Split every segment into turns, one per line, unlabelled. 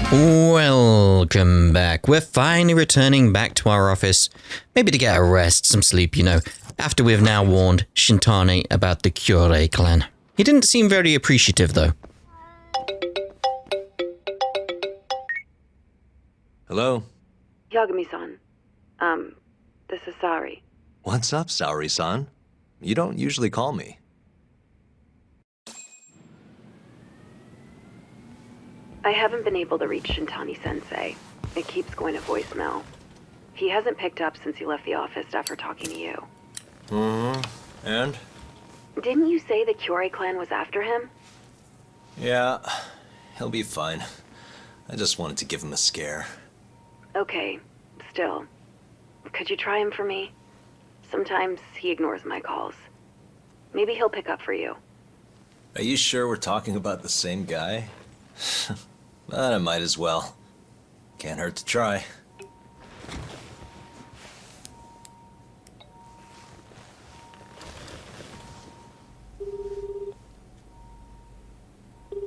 Welcome back. We're finally returning back to our office. Maybe to get a rest, some sleep, after we've now warned Shintani about the Kyorei clan. He didn't seem very appreciative, though.
Hello?
Yagami-san. This is Sari.
What's up, Saori-san? You don't usually call me.
I haven't been able to reach Shintani-sensei. It keeps going to voicemail. He hasn't picked up since he left the office after talking to you.
And?
Didn't you say the Kyorei clan was after him?
Yeah, he'll be fine. I just wanted to give him a scare.
Okay, still. Could you try him for me? Sometimes he ignores my calls. Maybe he'll pick up for you.
Are you sure we're talking about the same guy? But I might as well. Can't hurt to try.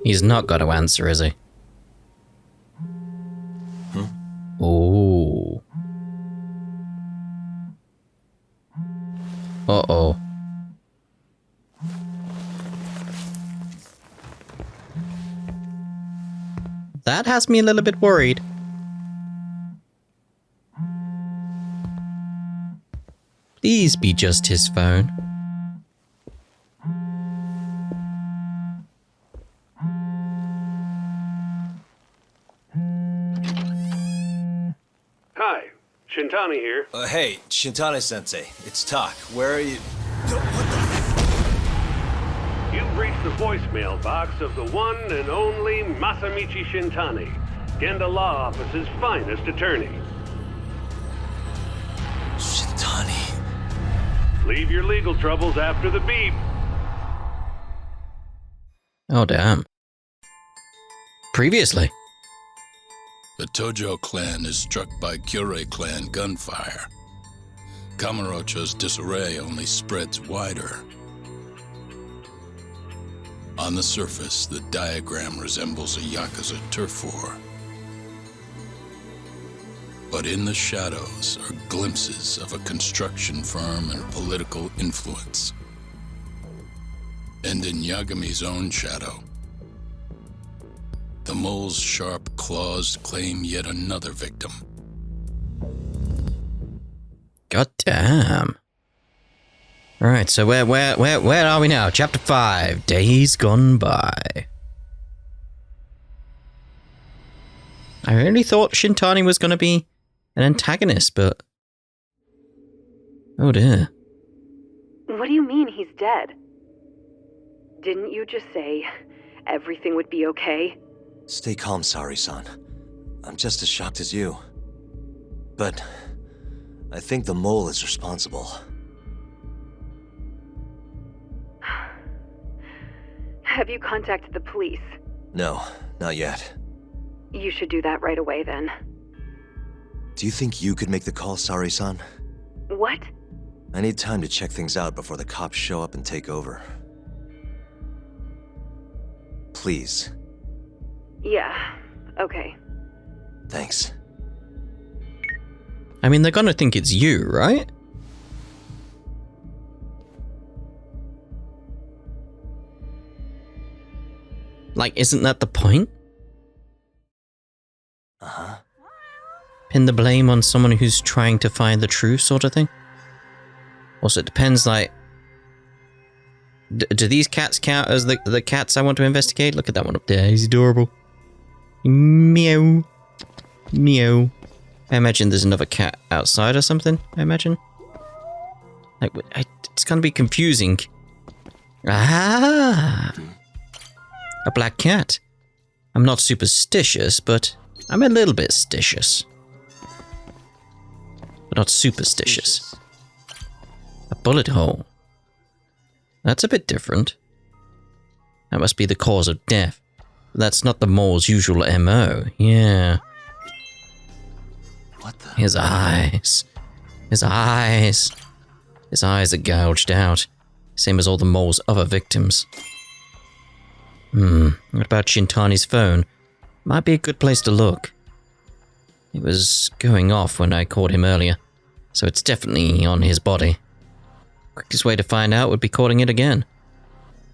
He's not got to answer, is he? Ooh. Uh-oh. That has me a little bit worried. Please be just his phone.
Hi, Shintani here.
Hey, Shintani-sensei, it's Tak. Where are you?
You've reached the voicemail box of the one and only Masamichi Shintani, Genda Law Office's finest attorney.
Shintani.
Leave your legal troubles after the beep.
Oh, damn. Previously.
The Tojo clan is struck by Kyorei clan gunfire. Kamurocho's disarray only spreads wider. On the surface, the diagram resembles a Yakuza turf war. But in the shadows are glimpses of a construction firm and political influence. And in Yagami's own shadow, the mole's sharp claws claim yet another victim.
God damn. Alright, so where are we now? Chapter 5, Days Gone By. I really thought Shintani was going to be an antagonist, but... oh dear.
What do you mean he's dead? Didn't you just say everything would be okay?
Stay calm, Saori-san. I'm just as shocked as you. But I think the mole is responsible.
Have you contacted the police?
No, not yet.
You should do that right away then.
Do you think you could make the call, Saori-san?
What?
I need time to check things out before the cops show up and take over. Please.
Yeah, okay.
Thanks.
I mean, they're gonna think it's you, right? Like, isn't that the point?
Uh-huh.
Pin the blame on someone who's trying to find the truth, sort of thing? Also, it depends, like... do these cats count as the cats I want to investigate? Look at that one up there, he's adorable. Meow. Meow. I imagine there's another cat outside or something, I imagine. Like, it's gonna be confusing. Ah! A black cat. I'm not superstitious, but I'm a little bit stitious. But not superstitious. A bullet hole. That's a bit different. That must be the cause of death. But that's not the mole's usual MO. Yeah.
What the?
His eyes. His eyes. His eyes are gouged out. Same as all the mole's other victims. What about Shintani's phone? Might be a good place to look. It was going off when I caught him earlier, so it's definitely on his body. Quickest way to find out would be calling it again.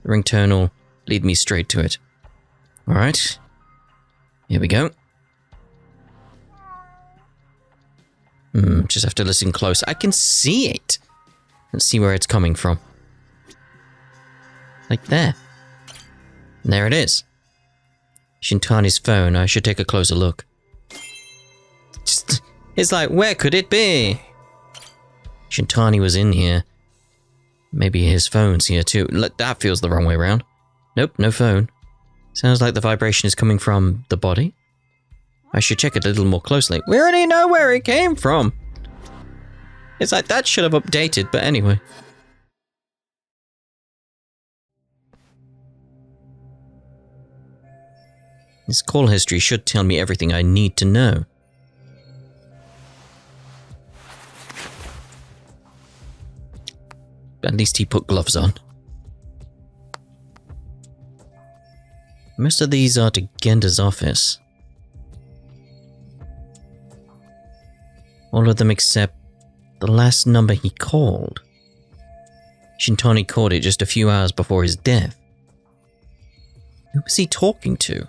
The ringtone will lead me straight to it. Alright. Here we go. Just have to listen close. I can see it. Let's see where it's coming from. Like there. And there it is. Shintani's phone. I should take a closer look. It's like, where could it be? Shintani was in here. Maybe his phone's here too. That feels the wrong way around. Nope, no phone. Sounds like the vibration is coming from the body. I should check it a little more closely. We already know where it came from. It's like that should have updated, but anyway. This call history should tell me everything I need to know. At least he put gloves on. Most of these are to Genda's office. All of them except the last number he called. Shintani called it just a few hours before his death. Who was he talking to?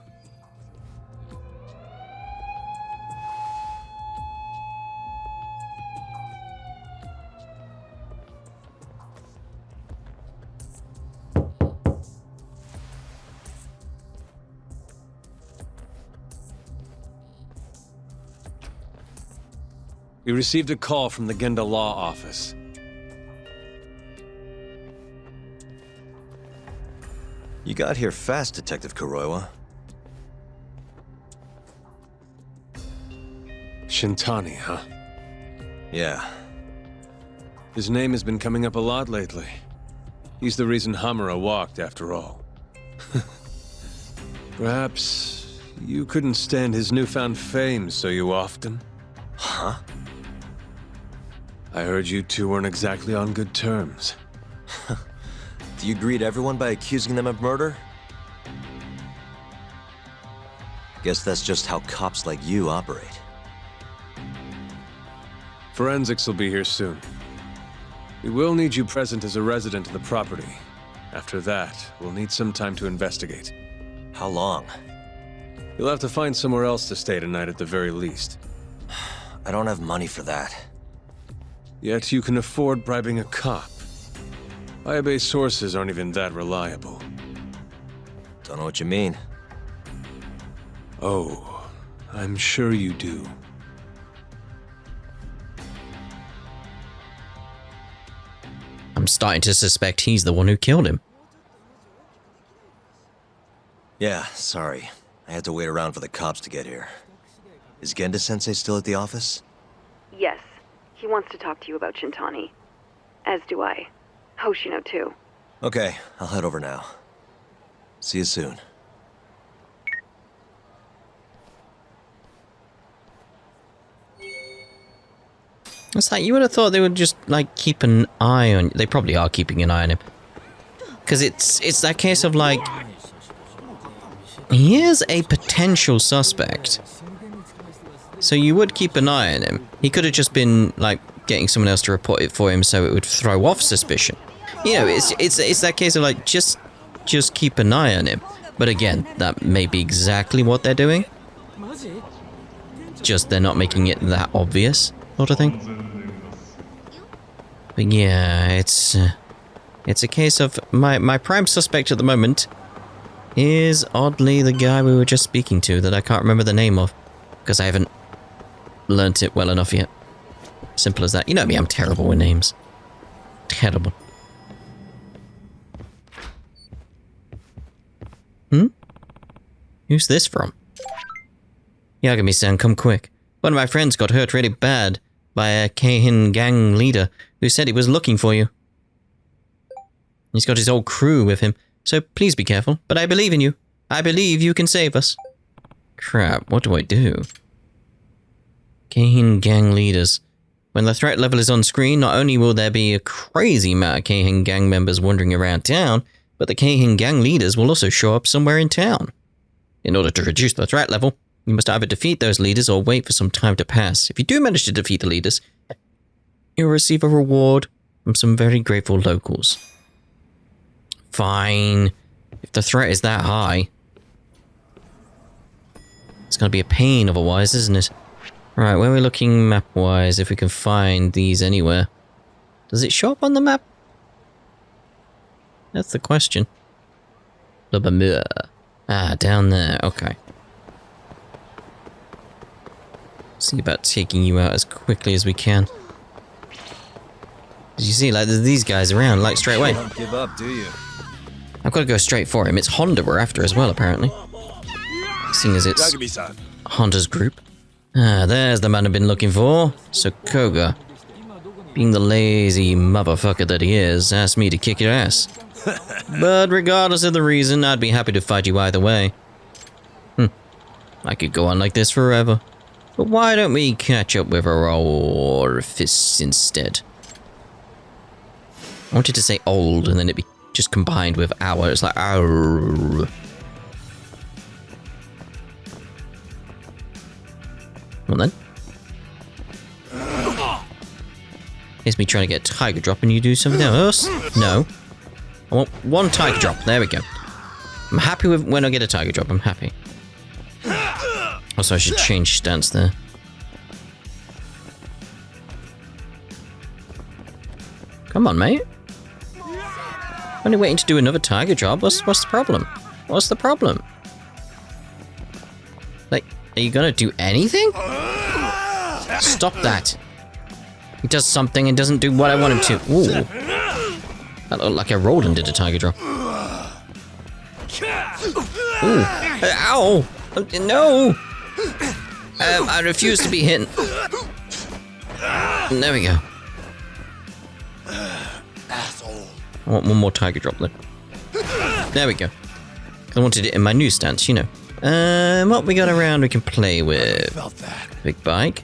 We received a call from the Genda Law Office.
You got here fast, Detective Kuroiwa.
Shintani, huh?
Yeah.
His name has been coming up a lot lately. He's the reason Hamura walked, after all. Perhaps you couldn't stand his newfound fame so you often?
Huh?
I heard you two weren't exactly on good terms.
Do you greet everyone by accusing them of murder? Guess that's just how cops like you operate.
Forensics will be here soon. We will need you present as a resident of the property. After that, we'll need some time to investigate.
How long?
You'll have to find somewhere else to stay tonight at the very least.
I don't have money for that.
Yet you can afford bribing a cop. Fire-based sources aren't even that reliable.
Don't know what you mean.
Oh, I'm sure you do.
I'm starting to suspect he's the one who killed him.
Yeah, sorry. I had to wait around for the cops to get here. Is Genda-sensei still at the office?
Yes. He wants to talk to you about Shintani. As do I. Hoshino, too.
Okay, I'll head over now. See you soon.
It's like, you would have thought they would just, like, keep an eye on... They probably are keeping an eye on him. Because it's that case of, like... Here's a potential suspect. So you would keep an eye on him. He could have just been, like, getting someone else to report it for him so it would throw off suspicion. You know, it's that case of, like, just keep an eye on him. But again, that may be exactly what they're doing. Just they're not making it that obvious, sort of thing. But yeah, it's a case of... My prime suspect at the moment is oddly the guy we were just speaking to that I can't remember the name of. Because I haven't learnt it well enough yet. Simple as that. You know me, I'm terrible with names. Terrible. Who's this from? Yagami-san, come quick. One of my friends got hurt really bad by a Keihin gang leader who said he was looking for you. He's got his whole crew with him, so please be careful. But I believe in you. I believe you can save us. Crap, what do I do? Keihin gang leaders. When the threat level is on screen, not only will there be a crazy amount of Keihin gang members wandering around town, but the Keihin gang leaders will also show up somewhere in town. In order to reduce the threat level, you must either defeat those leaders or wait for some time to pass. If you do manage to defeat the leaders, you'll receive a reward from some very grateful locals. Fine. If the threat is that high, it's going to be a pain otherwise, isn't it? Right, where are we looking map-wise, if we can find these anywhere? Does it show up on the map? That's the question. Ah, down there, okay. See about taking you out as quickly as we can. As you see, like, there's these guys around, like, straight away.
Don't give up, do you?
I've got to go straight for him. It's Honda we're after as well, apparently. Seeing as it's Honda's group. Ah, there's the man I've been looking for. Sokoga. Being the lazy motherfucker that he is, asked me to kick your ass. But regardless of the reason, I'd be happy to fight you either way. I could go on like this forever. But why don't we catch up with our old fists instead? I wanted to say old, and then it'd be just combined with our. It's like our. Well then. Here's me trying to get a tiger drop and you do something else? No. I want one tiger drop. There we go. I'm happy with when I get a tiger drop. I'm happy. Also, I should change stance there. Come on, mate. Only waiting to do another tiger drop. What's the problem? What's the problem? Like, are you gonna do anything? Stop that. He does something and doesn't do what I want him to. Ooh. That looked like I rolled and did a tiger drop. Ooh. Ow! No! I refuse to be hit. There we go. I want one more tiger drop then. There we go. I wanted it in my new stance, you know. What we got around we can play with? Big bike.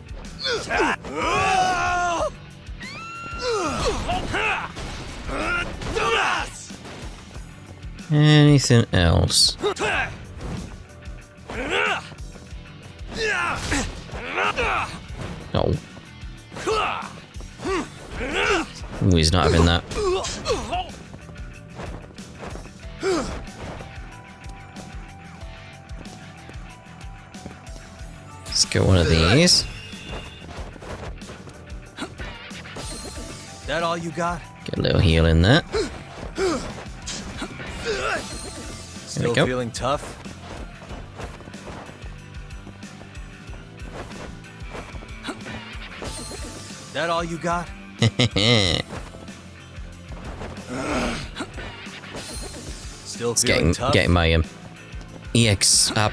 Anything else? Oh. Ooh, he's not having that. Let's get one of these.
That all you got?
Get a little heal in there.
Still feeling tough? That all you got? Still feeling tough?
Getting my EX up.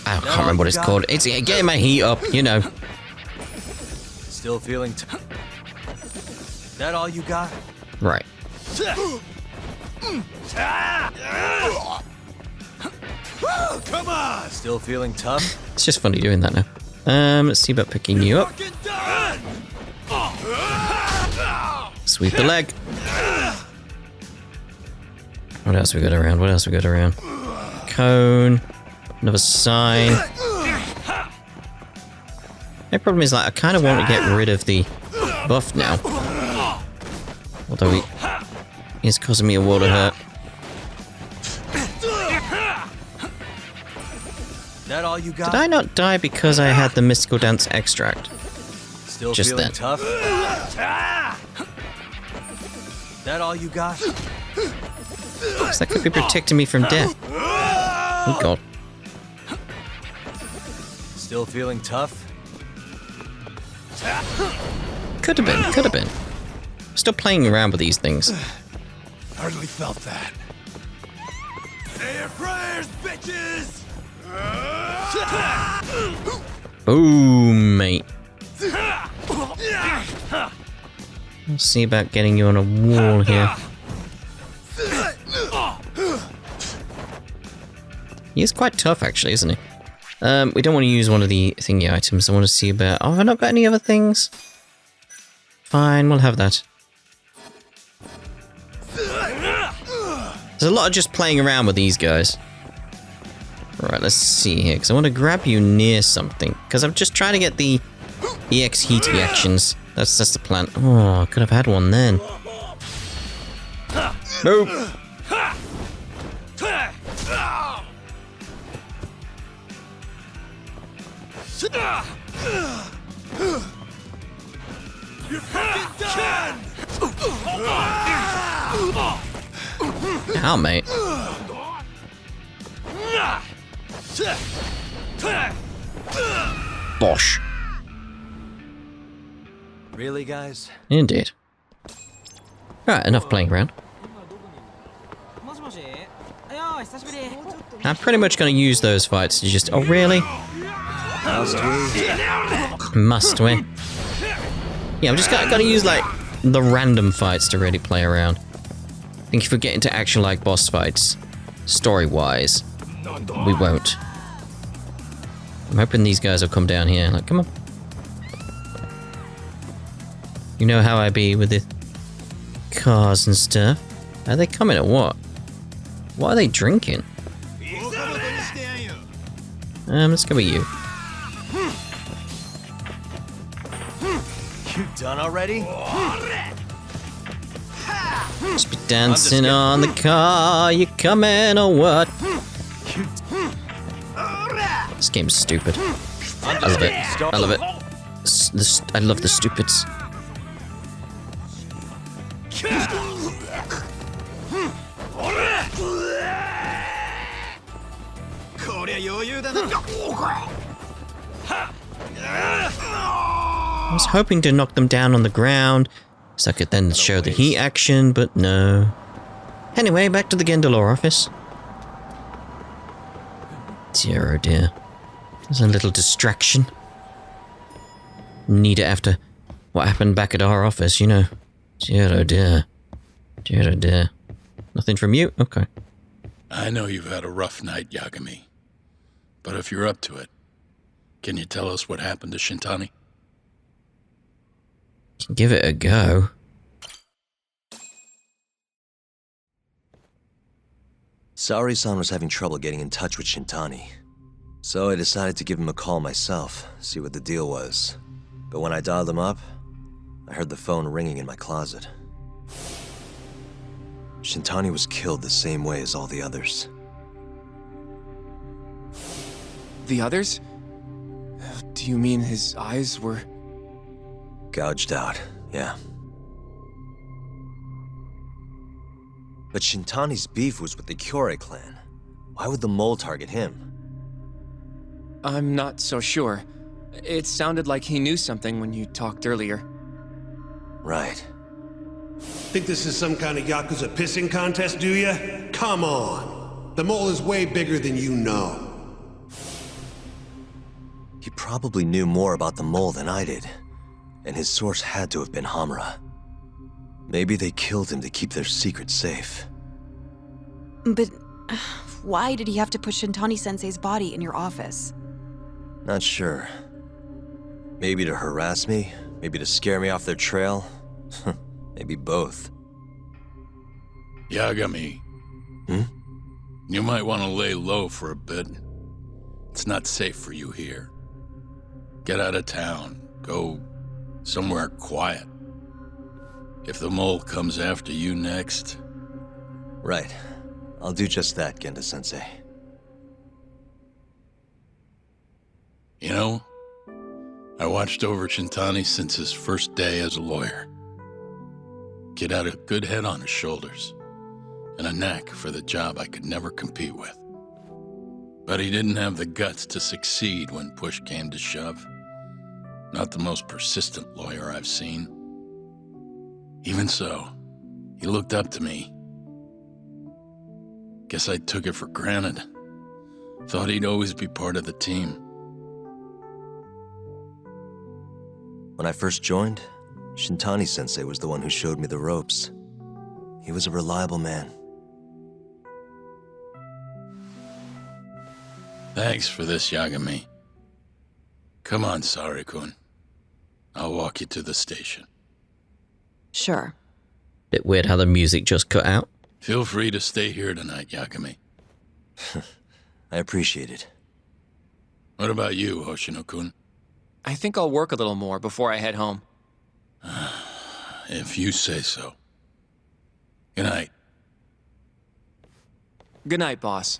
I can't remember what it's called. It's getting my heat up, you know.
Still feeling tough? That all you got?
Right.
Come on! Still feeling tough?
It's just funny doing that now. Let's see about picking you up. Sweep the leg. What else we got around? What else we got around? Cone. Another sign. The problem is, like, I kind of want to get rid of the buff now. Although he is causing me a world of hurt.
That all you got?
Did I not die because I had the mystical dance extract?
Still
Just
feeling
then.
tough? That all you got?
So that could be protecting me from death. Oh god.
Still feeling tough?
Could have been, could have been. Still playing around with these things.
Hardly felt that. Say your prayers, bitches!
Boom, mate. We'll see about getting you on a wall here. He is quite tough, actually, isn't he? We don't want to use one of the thingy items. I want to see about... Oh, have I not got any other things? Fine, we'll have that. There's a lot of just playing around with these guys. Right, let's see here, because I want to grab you near something. Because I'm just trying to get the EX heaty actions. That's the plan. Oh, I could have had one then. Nope. Ow, mate. Bosh.
Really, guys?
Indeed. Alright, enough playing around. I'm pretty much going to use those fights to just... Oh, really? Must we? Yeah, I'm just going to use, like, the random fights to really play around. I think if we get into action-like boss fights, story-wise, we won't. I'm hoping these guys will come down here. Like, come on. You know how I be with the cars and stuff. Are they coming or what? What are they drinking? Let's go with you.
You done already?
Just be dancing on the car. You coming or what? This game's stupid. I love it. I love it. I love the stupids. I was hoping to knock them down on the ground so I could then show the heat action, but no. Anyway, back to the Genda Law Office. Dear oh dear. There's a little distraction. Need it after what happened back at our office, you know. Dear oh dear. Dear oh dear. Nothing from you? Okay.
I know you've had a rough night, Yagami. But if you're up to it, can you tell us what happened to Shintani?
Give it a go.
Saori-san was having trouble getting in touch with Shintani. So I decided to give him a call myself, see what the deal was. But when I dialed him up, I heard the phone ringing in my closet. Shintani was killed the same way as all the others.
The others? Do you mean his eyes were...
Gouged out, yeah. But Shintani's beef was with the Kyorei clan. Why would the mole target him?
I'm not so sure. It sounded like he knew something when you talked earlier.
Right.
Think this is some kind of Yakuza pissing contest, do ya? Come on. The mole is way bigger than you know.
He probably knew more about the mole than I did. And his source had to have been Hamura. Maybe they killed him to keep their secret safe.
But why did he have to put Shintani-sensei's body in your office?
Not sure. Maybe to harass me, maybe to scare me off their trail. Maybe both.
Yagami.
Hmm?
You might want to lay low for a bit. It's not safe for you here. Get out of town. Go somewhere quiet. If the mole comes after you next...
Right. I'll do just that, Genda-sensei.
You know, I watched over Shintani since his first day as a lawyer. Kid had a good head on his shoulders, and a knack for the job I could never compete with. But he didn't have the guts to succeed when push came to shove. Not the most persistent lawyer I've seen. Even so, he looked up to me. Guess I took it for granted. Thought he'd always be part of the team.
When I first joined, Shintani-sensei was the one who showed me the ropes. He was a reliable man.
Thanks for this, Yagami. Come on, Sari-kun. I'll walk you to the station.
Sure.
Bit weird how the music just cut out.
Feel free to stay here tonight, Yagami.
I appreciate it.
What about you, Hoshino-kun?
I think I'll work a little more before I head home.
If you say so. Good night.
Good night, boss.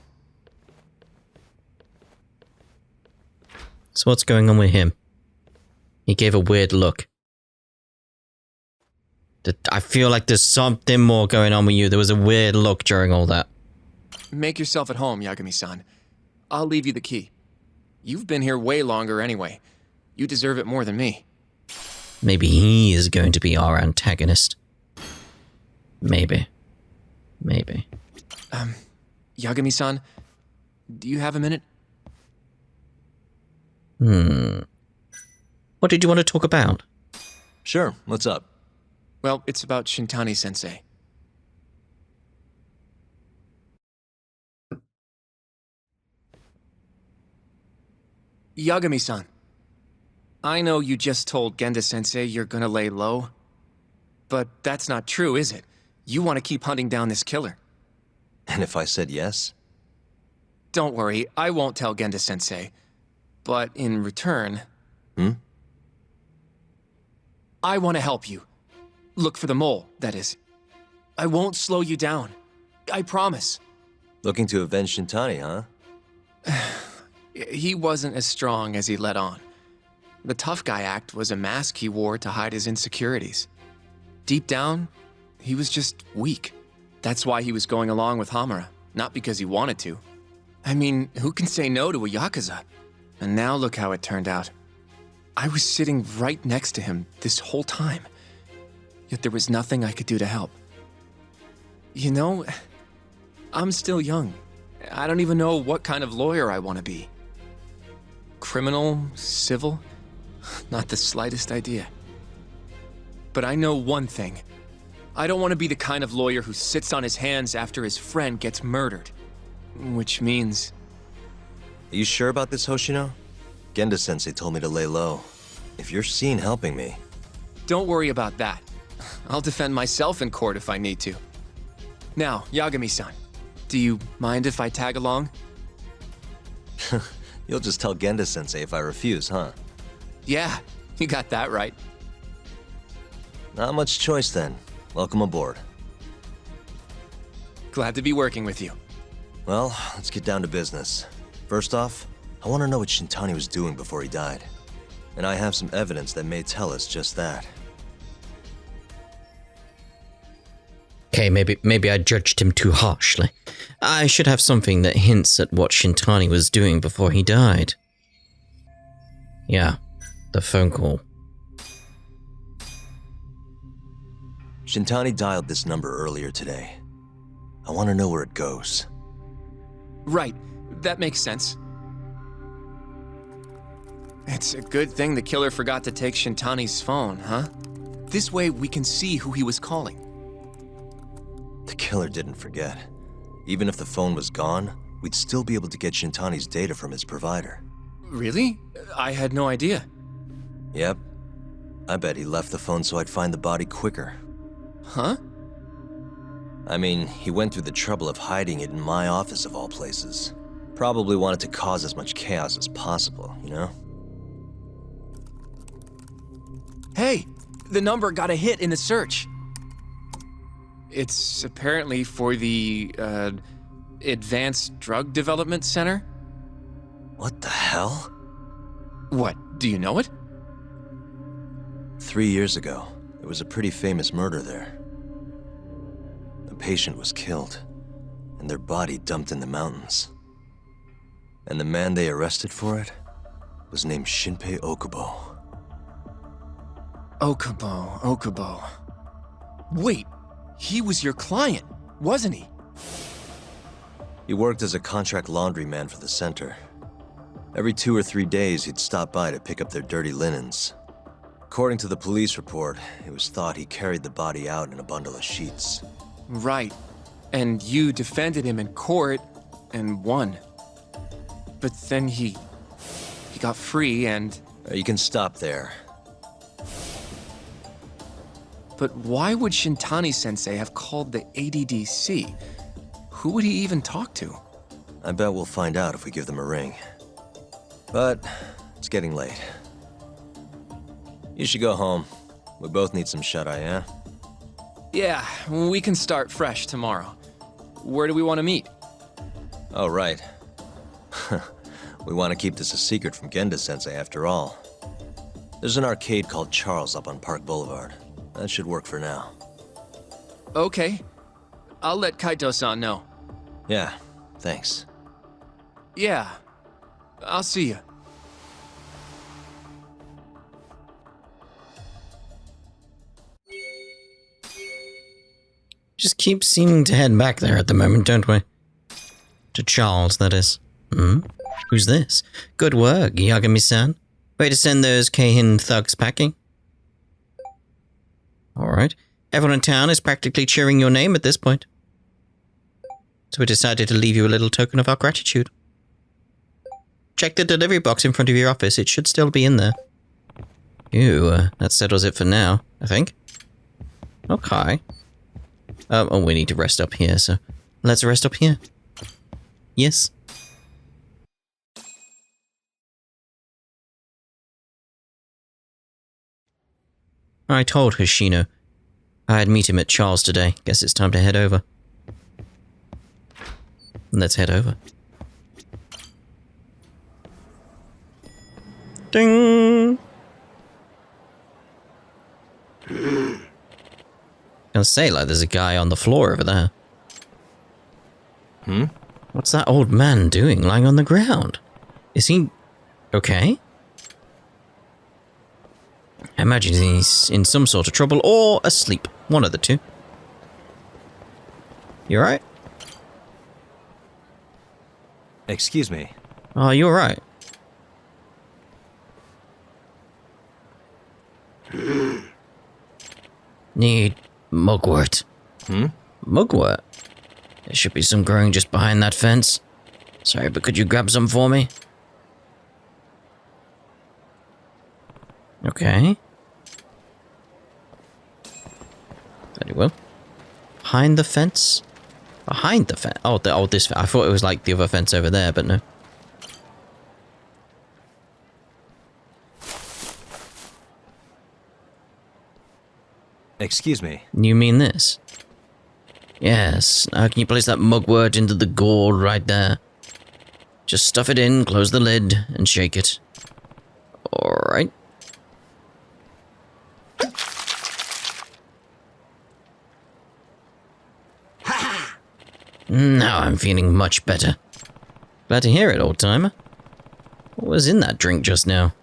So what's going on with him? He gave a weird look. I feel like there's something more going on with you. There was a weird look during all that.
Make yourself at home, Yagami-san. I'll leave you the key. You've been here way longer anyway. You deserve it more than me.
Maybe he is going to be our antagonist. Maybe. Maybe.
Yagami-san, do you have a minute?
What did you want to talk about?
Sure, what's up?
Well, it's about Shintani-sensei. Yagami-san, I know you just told Genda-sensei you're gonna lay low, but that's not true, is it? You want to keep hunting down this killer.
And if I said yes?
Don't worry, I won't tell Genda-sensei. But in return... I want to help you. Look for the mole, that is. I won't slow you down. I promise.
Looking to avenge Shintani, huh?
He wasn't as strong as he let on. The tough guy act was a mask he wore to hide his insecurities. Deep down, he was just weak. That's why he was going along with Hamura, not because he wanted to. I mean, who can say no to a Yakuza? And now look how it turned out. I was sitting right next to him this whole time, yet there was nothing I could do to help. You know, I'm still young. I don't even know what kind of lawyer I want to be. Criminal? Civil? Not the slightest idea. But I know one thing. I don't want to be the kind of lawyer who sits on his hands after his friend gets murdered. Which means...
Are you sure about this, Hoshino? Genda-sensei told me to lay low. If you're seen helping me...
Don't worry about that. I'll defend myself in court if I need to. Now, Yagami-san, do you mind if I tag along?
You'll just tell Genda-sensei if I refuse, huh?
Yeah, you got that right.
Not much choice then. Welcome aboard.
Glad to be working with you.
Well, let's get down to business. First off, I want to know what Shintani was doing before he died. And I have some evidence that may tell us just that.
Okay, maybe I judged him too harshly. I should have something that hints at what Shintani was doing before he died. Yeah, the phone call.
Shintani dialed this number earlier today. I want to know where it goes.
Right, that makes sense. It's a good thing the killer forgot to take Shintani's phone, huh? This way we can see who he was calling.
The killer didn't forget. Even if the phone was gone, we'd still be able to get Shintani's data from his provider.
Really? I had no idea.
Yep. I bet he left the phone so I'd find the body quicker.
Huh?
I mean, he went through the trouble of hiding it in my office of all places. Probably wanted to cause as much chaos as possible, you know?
Hey, the number got a hit in the search. It's apparently for the, Advanced Drug Development Center?
What the hell?
What, do you know it?
3 years ago, there was a pretty famous murder there. A patient was killed, and their body dumped in the mountains. And the man they arrested for it was named Shinpei Okubo.
Okubo. Wait, he was your client, wasn't he?
He worked as a contract laundryman for the center. Every 2 or 3 days, he'd stop by to pick up their dirty linens. According to the police report, it was thought he carried the body out in a bundle of sheets.
Right. And you defended him in court and won. But then he got free and...
You can stop there.
But why would Shintani-sensei have called the ADDC? Who would he even talk to?
I bet we'll find out if we give them a ring. But it's getting late. You should go home. We both need some shut-eye, yeah?
Yeah, we can start fresh tomorrow. Where do we want to meet?
Oh, right. We want to keep this a secret from Genda-sensei after all. There's an arcade called Charles up on Park Boulevard. That should work for now.
Okay. I'll let Kaito-san know.
Yeah, thanks.
Yeah. I'll see you.
Just keep seeming to head back there at the moment, don't we? To Charles, that is. Who's this? Good work, Yagami-san. Way to send those Keihin thugs packing. Alright. Everyone in town is practically cheering your name at this point. So we decided to leave you a little token of our gratitude. Check the delivery box in front of your office. It should still be in there. Ew, that settles it for now, I think. Okay. Oh, we need to rest up here, so let's rest up here. Yes. I told Hoshino I'd meet him at Charles today. Guess it's time to head over. Let's head over. Ding! Gonna say, like, there's a guy on the floor over there. What's that old man doing lying on the ground? Is he okay? I imagine he's in some sort of trouble or asleep. One of the two. You alright?
Excuse me.
Oh, you alright? Need mugwort. Mugwort? There should be some growing just behind that fence. Sorry, but could you grab some for me? Okay. Very well. Behind the fence? Behind the fence? Oh, this. I thought it was like the other fence over there, but no.
Excuse me.
You mean this? Yes. Now can you place that mugwort into the gourd right there? Just stuff it in, close the lid, and shake it. Alright. Now I'm feeling much better. Glad to hear it, old-timer. What was in that drink just now?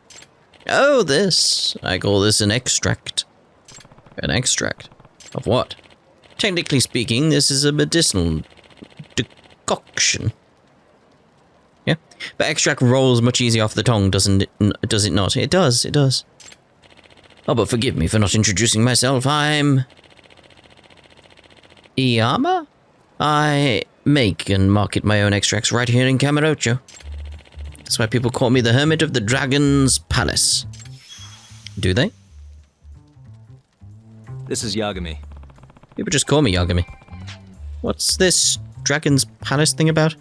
Oh, this. I call this an extract. An extract? Of what? Technically speaking, this is a medicinal decoction. Yeah? But extract rolls much easier off the tongue, does it not? It does, it does. Oh, but forgive me for not introducing myself. I'm... Iyama? I make and market my own extracts right here in Kamurocho. That's why people call me the Hermit of the Dragon's Palace. Do they?
This is Yagami.
People just call me Yagami. What's this Dragon's Palace thing about?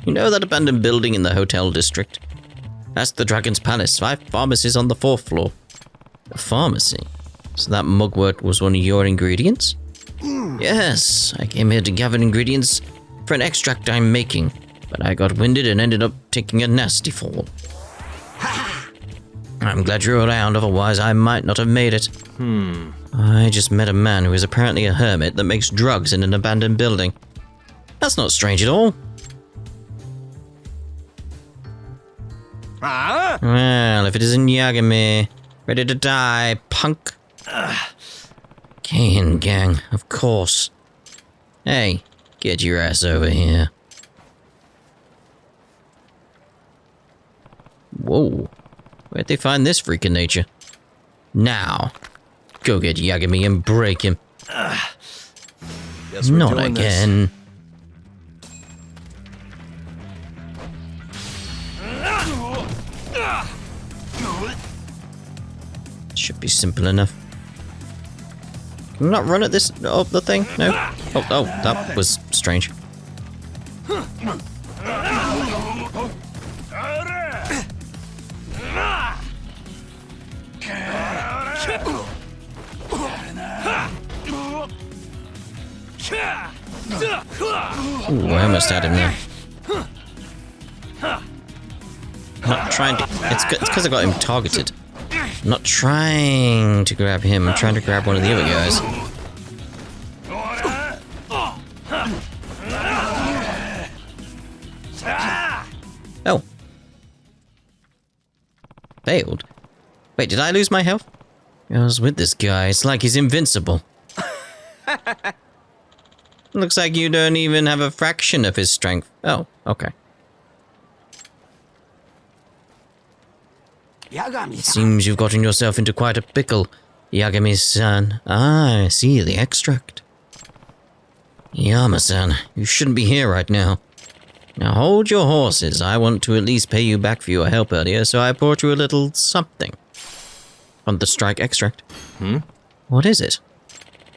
You know that abandoned building in the hotel district? That's the Dragon's Palace. 5 pharmacies on the 4th floor. A pharmacy? So that mugwort was one of your ingredients? Yes, I came here to gather ingredients for an extract I'm making, but I got winded and ended up taking a nasty fall. I'm glad you're around, otherwise I might not have made it. I just met a man who is apparently a hermit that makes drugs in an abandoned building. That's not strange at all. Well, if it isn't Yagami, ready to die, punk. Kane gang, of course. Hey, get your ass over here. Whoa, where'd they find this freak of nature? Now, go get Yagami and break him.
Guess we're
Not
doing
again.
This.
Should be simple enough. Can I not run at this? Oh, the thing? No? Oh, that was strange. I almost had him there. I'm not trying to... It's because I got him targeted. I'm not trying to grab him. I'm trying to grab one of the other guys. Oh. Failed? Wait, did I lose my health? I was with this guy. It's like he's invincible. Looks like you don't even have a fraction of his strength. Oh, okay. It seems you've gotten yourself into quite a pickle, Yagami-san. Ah, I see, the extract. Yama-san, you shouldn't be here right now. Now hold your horses. I want to at least pay you back for your help earlier, so I brought you a little something. On the strike extract. What is it?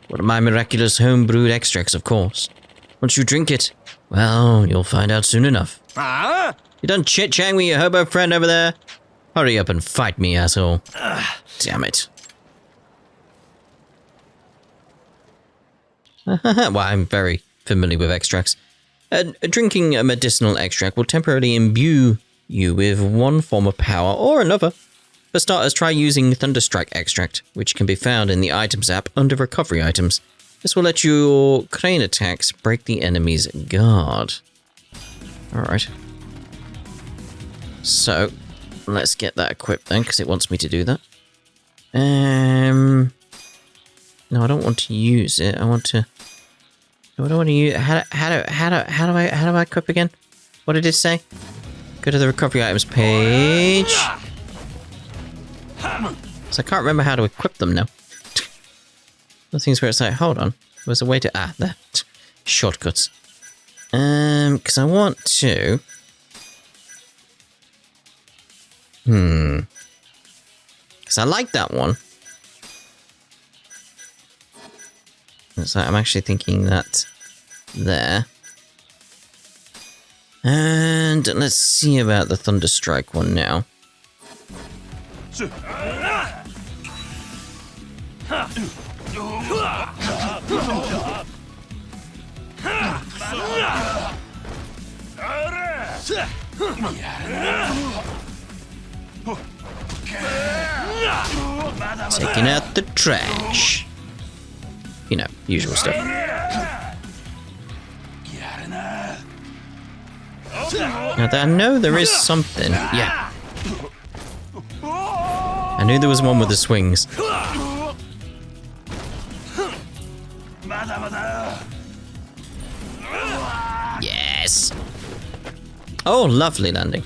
One of my miraculous home-brewed extracts, of course. Once you drink it, well, you'll find out soon enough. You done chit-chatting with your hobo friend over there? Hurry up and fight me, asshole. Damn it. Well, I'm very familiar with extracts. Drinking a medicinal extract will temporarily imbue you with one form of power or another. For starters, try using Thunderstrike extract, which can be found in the items app under recovery items. This will let your crane attacks break the enemy's guard. Alright. So, let's get that equipped then, because it wants me to do that. No, I don't want to use it. I want to... What do I want to use? How do I equip again? What did it say? Go to the recovery items page. So I can't remember how to equip them now. The things where it's like, hold on. There's a way to... Ah, there. Shortcuts. Because I want to... Because I like that one. So I'm actually thinking that there. And let's see about the Thunderstrike one now. Taking out the trash. You know, usual stuff. Now, I know there is something. Yeah. I knew there was one with the swings. Yes. Oh, lovely landing.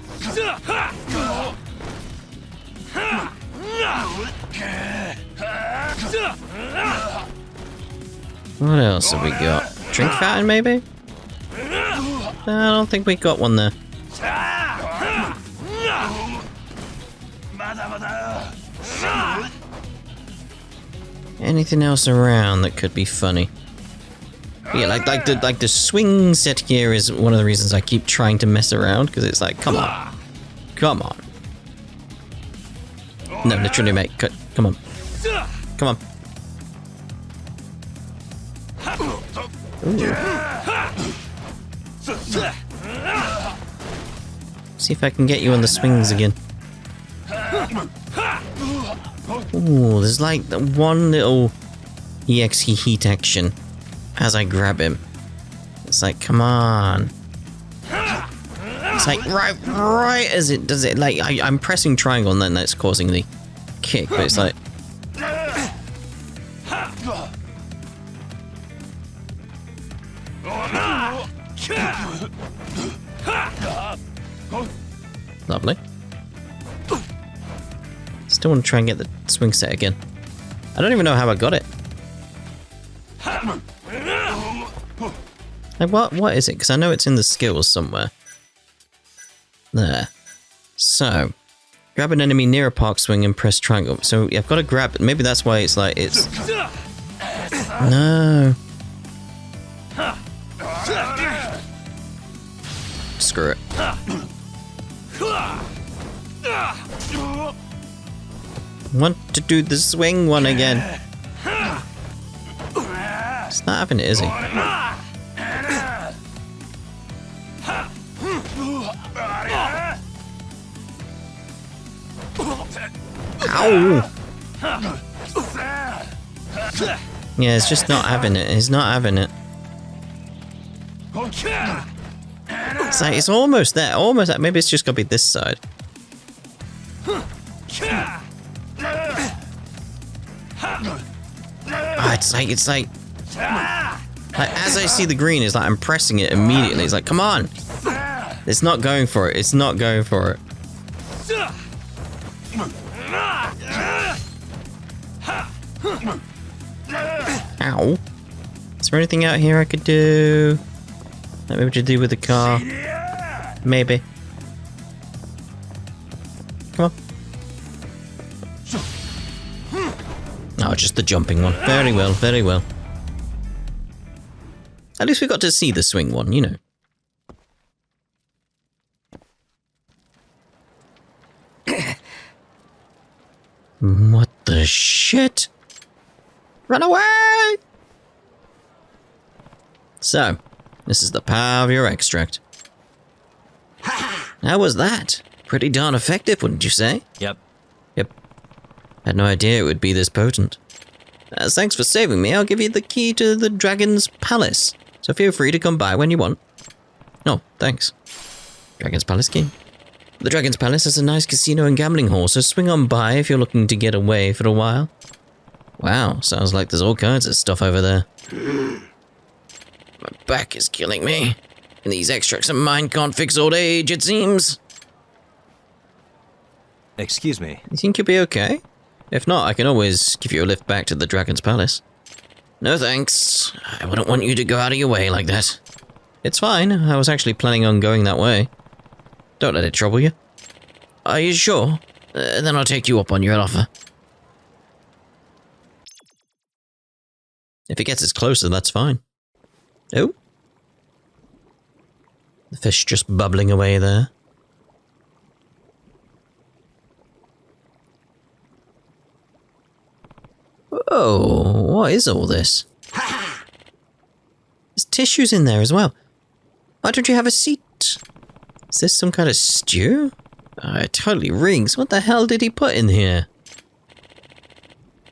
What else have we got? Drink fountain, maybe? I don't think we got one there. Anything else around that could be funny? Yeah, like the swing set here is one of the reasons I keep trying to mess around, because it's like, come on. Come on. No, literally, mate. Come on. Come on. Ooh. See if I can get you on the swings again. Ooh, there's like one little EXE heat action as I grab him. It's like, come on. It's like right as it does it. Like I'm pressing triangle and then that's causing the kick, but it's like. Lovely. Still want to try and get the swing set again. I don't even know how I got it. Like what is it? Because I know it's in the skills somewhere. There. So, grab an enemy near a park swing and press triangle. So yeah, I've got to grab it. Maybe that's why it's like it's. No. Screw it. Want to do the swing one again. It's not having it, is he? Ow! Yeah, it's just not having it. He's not having it. It's like, it's almost there. Almost there. Maybe it's just got to be this side. Oh, it's like as I see the green, it's like I'm pressing it immediately. It's like, come on. It's not going for it. It's not going for it. Ow. Is there anything out here I could do? Maybe what you do with the car. Maybe. Come on. Oh, just the jumping one. Very well, very well. At least we got to see the swing one, you know. What the shit? Run away! So, this is the power of your extract. How was that? Pretty darn effective, wouldn't you say?
Yep.
Yep. Had no idea it would be this potent. As thanks for saving me, I'll give you the key to the Dragon's Palace. So feel free to come by when you want. Oh, thanks. Dragon's Palace key. The Dragon's Palace is a nice casino and gambling hall, so swing on by if you're looking to get away for a while. Wow, sounds like there's all kinds of stuff over there. My back is killing me. And these extracts of mine can't fix old age, it seems.
Excuse me.
You think you'll be okay? If not, I can always give you a lift back to the Dragon's Palace. No thanks. I wouldn't want you to go out of your way like that. It's fine. I was actually planning on going that way. Don't let it trouble you. Are you sure? Then I'll take you up on your offer. If it gets us closer, that's fine. Oh. The fish just bubbling away there. Whoa, what is all this? There's tissues in there as well. Why don't you have a seat? Is this some kind of stew? Oh, it totally rings. What the hell did he put in here?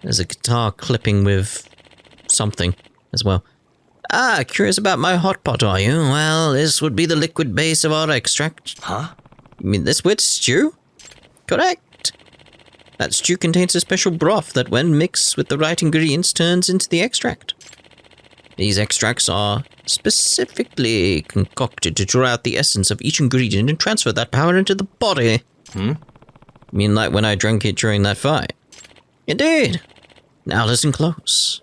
There's a guitar clipping with something as well. Ah, curious about my hot pot, are you? Well, this would be the liquid base of our extract.
Huh?
You mean this with stew? Correct. That stew contains a special broth that, when mixed with the right ingredients, turns into the extract. These extracts are specifically concocted to draw out the essence of each ingredient and transfer that power into the body. You mean like when I drank it during that fight? Indeed. Now listen close.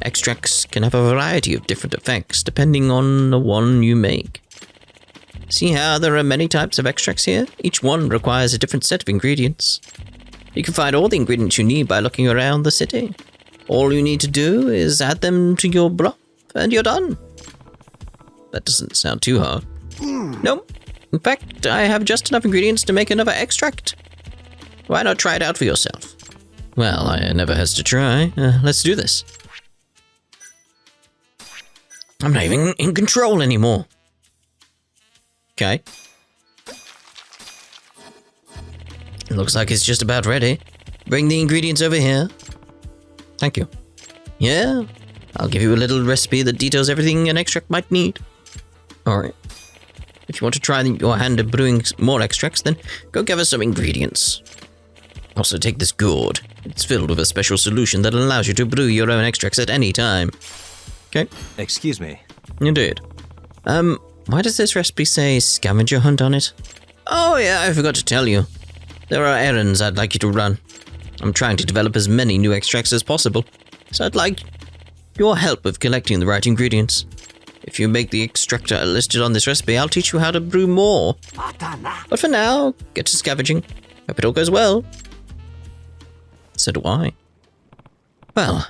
Extracts can have a variety of different effects depending on the one you make. See how there are many types of extracts here? Each one requires a different set of ingredients. You can find all the ingredients you need by looking around the city. All you need to do is add them to your broth, and you're done. That doesn't sound too hard. Nope. In fact, I have just enough ingredients to make another extract. Why not try it out for yourself? Well, I never has to try. Let's do this. I'm not even in control anymore. Okay. It looks like it's just about ready. Bring the ingredients over here. Thank you. Yeah, I'll give you a little recipe that details everything an extract might need. Alright. If you want to try your hand at brewing more extracts, then go gather some ingredients. Also take this gourd. It's filled with a special solution that allows you to brew your own extracts at any time. Okay.
Excuse me.
Indeed. Why does this recipe say scavenger hunt on it? Oh yeah, I forgot to tell you. There are errands I'd like you to run. I'm trying to develop as many new extracts as possible, so I'd like your help with collecting the right ingredients. If you make the extractor listed on this recipe, I'll teach you how to brew more. But for now, get to scavenging. Hope it all goes well. So do I. Well,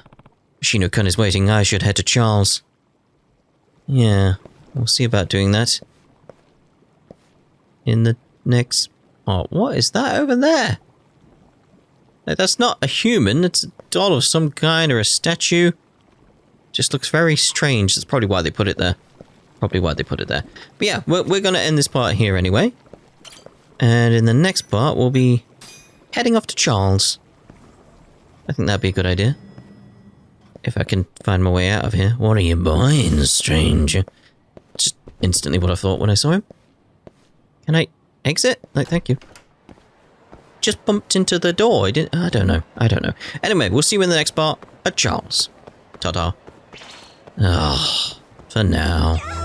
Shino-kun is waiting. I should head to Charles. Yeah, we'll see about doing that in the next part. What is that over there? That's not a human. It's a doll of some kind or a statue. Just looks very strange. That's probably why they put it there. But yeah, we're going to end this part here anyway. And in the next part, we'll be heading off to Charles. I think that'd be a good idea. If I can find my way out of here. What are you buying, stranger? Just instantly what I thought when I saw him. Can I exit? Like, thank you. Just bumped into the door. I don't know. Anyway, we'll see you in the next part at Charles. Ta-ta. For now.